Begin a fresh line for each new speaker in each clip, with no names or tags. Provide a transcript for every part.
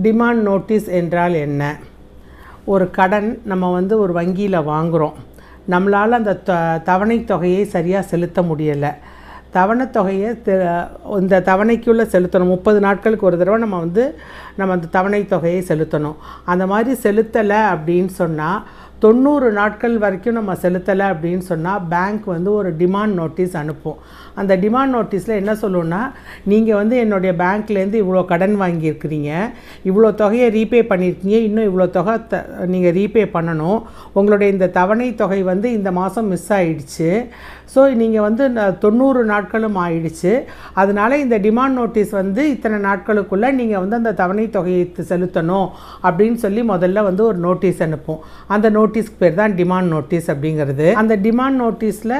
Demand notice என்றால் என்ன? ஒரு கடன் நம்ம ஒரு வங்கியில் வாங்குகிறோம். நம்மளால் அந்த தவணை தொகையை சரியாக செலுத்த முடியலை. தவணை தொகையை இந்த தவணைக்குள்ளே செலுத்தணும். 30 நாட்களுக்கு ஒரு தடவை நம்ம அந்த தவணை தொகையை செலுத்தணும். அந்த மாதிரி செலுத்தலை அப்படின்னு சொன்னால் 90 நாட்கள் வரைக்கும் நம்ம செலுத்தலை அப்படின்னு சொன்னால் பேங்க் ஒரு டிமாண்ட் நோட்டீஸ் அனுப்பும். அந்த டிமாண்ட் நோட்டீஸில் என்ன சொல்லுன்னா, நீங்கள் என்னுடைய பேங்க்லேருந்து இவ்வளோ கடன் வாங்கியிருக்கிறீங்க, இவ்வளோ தொகையை ரீபே பண்ணியிருக்கீங்க, இன்னும் இவ்வளோ தொகை நீங்கள் ரீபே பண்ணணும். உங்களுடைய இந்த தவணை தொகை இந்த மாதம் மிஸ் ஆகிடுச்சு. ஸோ நீங்கள் 90 நாட்களும் ஆயிடுச்சு. அதனால் இந்த டிமாண்ட் நோட்டீஸ் இத்தனை நாட்களுக்குள்ளே நீங்கள் அந்த தவணை தொகையை செலுத்தணும் அப்படின்னு சொல்லி முதல்ல ஒரு நோட்டீஸ் அனுப்பும். அந்த நோட்டீஸ்க்கு பேர் தான் டிமாண்ட் நோட்டீஸ் அப்படிங்கிறது. அந்த டிமாண்ட் நோட்டீஸில்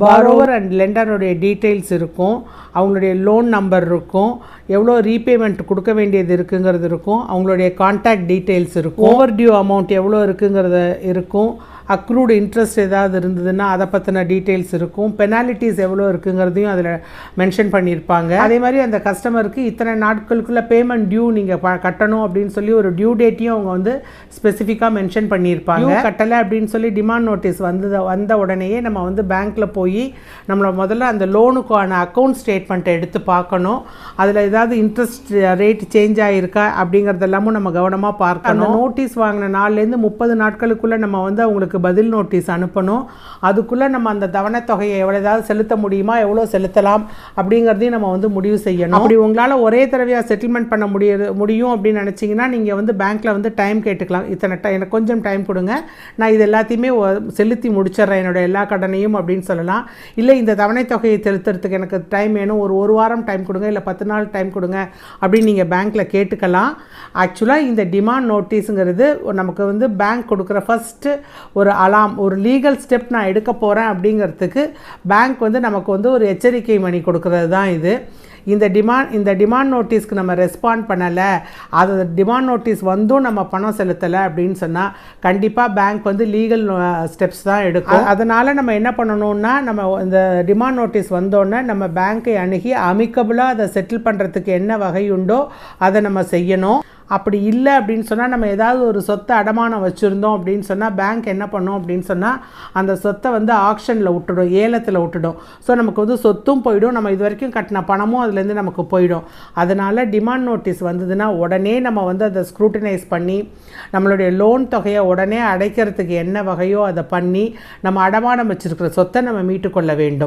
பாரோவர் அண்ட் லெண்டருடைய டீட்டெயில்ஸ் இருக்கும், அவங்களுடைய லோன் நம்பர் இருக்கும், எவ்வளோ ரீபேமெண்ட் கொடுக்க வேண்டியது இருக்குங்கிறது இருக்கும், அவங்களுடைய கான்டாக்ட் டீட்டெயில்ஸ் இருக்கும், ஓவர் டியூ அமௌண்ட் எவ்வளோ இருக்குங்கிறது இருக்கும், அக்ரூடு இன்ட்ரெஸ்ட் ஏதாவது இருந்ததுன்னா அதை பற்றின டீட்டெயில்ஸ் இருக்கும், பெனாலிட்டிஸ் எவ்வளோ இருக்குங்கிறதையும் அதில் மென்ஷன் பண்ணியிருப்பாங்க. அதே மாதிரி அந்த கஸ்டமருக்கு இத்தனை நாட்களுக்குள்ளே பேமெண்ட் டியூ நீங்கள் கட்டணும் அப்படின்னு சொல்லி ஒரு டியூ டேட்டையும் அவங்க ஸ்பெசிஃபிக்காக மென்ஷன் பண்ணியிருப்பாங்க. கட்டலை அப்படின்னு சொல்லி டிமாண்ட் நோட்டீஸ் வந்த உடனேயே நம்ம பேங்க்கில் போய் நம்மளை முதல்ல அந்த லோனுக்கான அக்கௌண்ட் ஸ்டேட்மெண்ட்டை எடுத்து பார்க்கணும். அதில் ஏதாவது இன்ட்ரெஸ்ட் ரேட் சேஞ்ச் ஆகிருக்கா அப்படிங்கிறதெல்லாமும் நம்ம கவனமாக பார்க்கணும். அந்த நோட்டீஸ் வாங்கின நாள்லேருந்து 30 நாட்களுக்குள்ளே நம்ம அவங்களுக்கு பதில் நோட்டீஸ் அனுப்பணும். அதுக்குள்ளே நம்ம அந்த தவணை தொகையை ஏதாவது செலுத்த முடியுமா, எவ்வளோ செலுத்தலாம் அப்படிங்கிறதையும் நம்ம முடிவு செய்யணும். அப்படி உங்களால் ஒரே தடவையாக செட்டில்மெண்ட் பண்ண முடியும் அப்படின்னு நினச்சிங்கன்னா நீங்கள் பேங்க்கில் டைம் கேட்டுக்கலாம். இத்தனை எனக்கு கொஞ்சம் டைம் கொடுங்க, நான் இது எல்லாத்தையுமே செலுத்தி முடிச்சிட்றேன் என்னோடய எல்லா கடனையும் அப்படின்னு சொல்லலாம். இல்லை இந்த தவணை தொகையை செலுத்துறதுக்கு எனக்கு டைம் வேணும், ஒரு வாரம் டைம் கொடுங்க, இல்லை 10 நாள் டைம் கொடுங்க அப்படின்னு நீங்கள் பேங்க்கில் கேட்டுக்கலாம். ஆக்சுவலாக இந்த டிமாண்ட் நோட்டீஸுங்கிறது நமக்கு பேங்க் கொடுக்குற ஃபஸ்ட்டு ஒரு அலாம், ஒரு லீகல் ஸ்டெப் நான் எடுக்க போகிறேன் அப்படிங்கிறதுக்கு பேங்க் நமக்கு ஒரு எச்சரிக்கை மணி கொடுக்கறது தான் இது. இந்த டிமாண்ட் நோட்டீஸ்க்கு நம்ம ரெஸ்பாண்ட் பண்ணலை, அது டிமாண்ட் நோட்டீஸ் நம்ம பணம் செலுத்தலை அப்படின்னு சொன்னால் கண்டிப்பாக பேங்க் லீகல் ஸ்டெப்ஸ் தான் எடுக்கும். அதனால் நம்ம என்ன பண்ணணும்னா, நம்ம இந்த டிமாண்ட் நோட்டீஸ் வந்தோடனே நம்ம பேங்க்கை அணுகி அமிக்கபுளாக அதை செட்டில் பண்ணுறதுக்கு என்ன வகை உண்டோ அதை நம்ம செய்யணும். அப்படி இல்லை அப்படின்னு சொன்னால், நம்ம ஏதாவது ஒரு சொத்தை அடமானம் வச்சுருந்தோம் அப்படின்னு சொன்னால் பேங்க் என்ன பண்ணோம் அப்படின்னு சொன்னால் அந்த சொத்தை ஆக்ஷனில் விட்டுடும், ஏலத்தில் விட்டுடும். ஸோ நமக்கு சொத்தும் போயிடும், நம்ம இது வரைக்கும் கட்டின பணமும் அதுலேருந்து நமக்கு போயிடும். அதனால் டிமாண்ட் நோட்டீஸ் வந்ததுன்னா உடனே நம்ம அதை ஸ்க்ரூட்டினைஸ் பண்ணி நம்மளுடைய லோன் தொகையை உடனே அடைக்கிறதுக்கு என்ன வகையோ அதை பண்ணி நம்ம அடமானம் வச்சுருக்கிற சொத்தை நம்ம மீட்டுக்கொள்ள வேண்டும்.